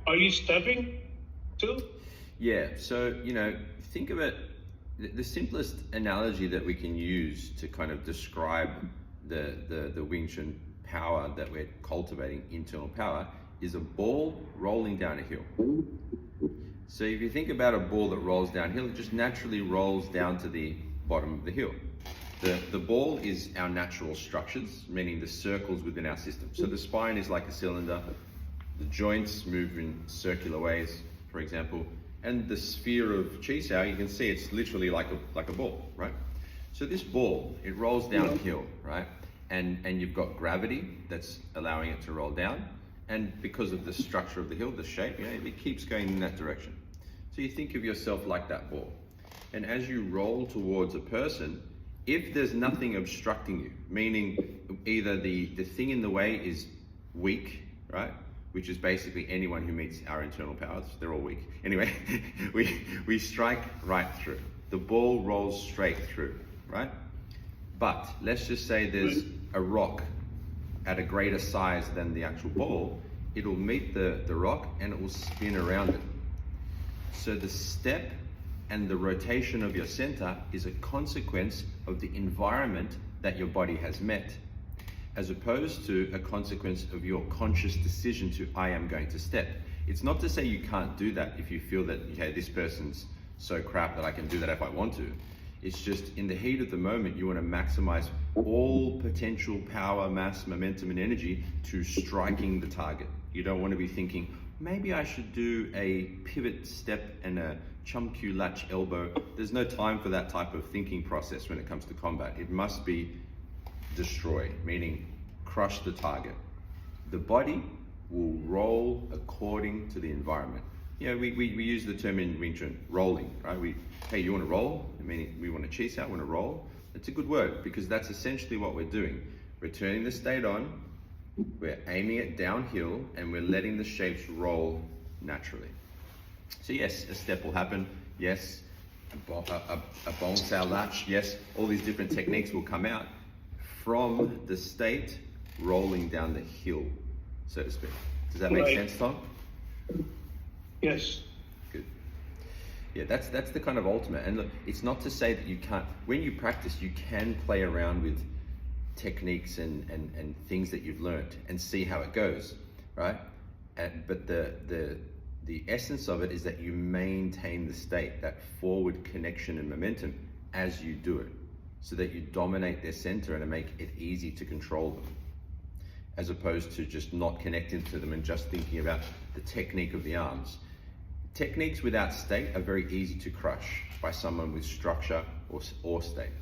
Are you stepping too? Yeah, so, think of it, the simplest analogy that we can use to kind of describe the Wing Chun power that we're cultivating, internal power, is a ball rolling down a hill. So if you think about a ball that rolls downhill, it just naturally rolls down to the bottom of the hill. The ball is our natural structures, meaning the circles within our system. So the spine is like a cylinder, the joints move in circular ways, for example, and the sphere of Chi Sao, you can see it's literally like a ball, right? So this ball, it rolls downhill, right? And you've got gravity that's allowing it to roll down. And because of the structure of the hill, the shape, it keeps going in that direction. So you think of yourself like that ball. And as you roll towards a person, if there's nothing obstructing you, meaning either the thing in the way is weak, right? Which is basically anyone who meets our internal powers, they're all weak. Anyway, we strike right through. The ball rolls straight through, right? But let's just say there's a rock at a greater size than the actual ball, it'll meet the rock and it will spin around it. So the step and the rotation of your center is a consequence of the environment that your body has met, as opposed to a consequence of your conscious decision to, I am going to step. It's not to say you can't do that if you feel that, okay, this person's so crap that I can do that if I want to. It's just in the heat of the moment, you want to maximize all potential power, mass, momentum, and energy to striking the target. You don't want to be thinking, maybe I should do a pivot step and a chum kyu latch elbow. There's no time for that type of thinking process when it comes to combat. It must be destroy, meaning crush the target. The body will roll according to the environment. We use the term in Wing Chun, rolling, right? Hey, you want to roll? Meaning we want to Chi Sao, want to roll. It's a good word because that's essentially what we're doing. We're turning the state on, we're aiming it downhill, and we're letting the shapes roll naturally. So yes, a step will happen. Yes, a bong sao latch. Yes, all these different techniques will come out from the state rolling down the hill, so to speak. Does that make sense, Tom? Yes. Good. Yeah, that's the kind of ultimate. And look, it's not to say that you can't, when you practice, you can play around with techniques and things that you've learned and see how it goes, right? But the essence of it is that you maintain the state, that forward connection and momentum as you do it, so that you dominate their center and make it easy to control them, as opposed to just not connecting to them and just thinking about the technique of the arms. Techniques without state are very easy to crush by someone with structure or state.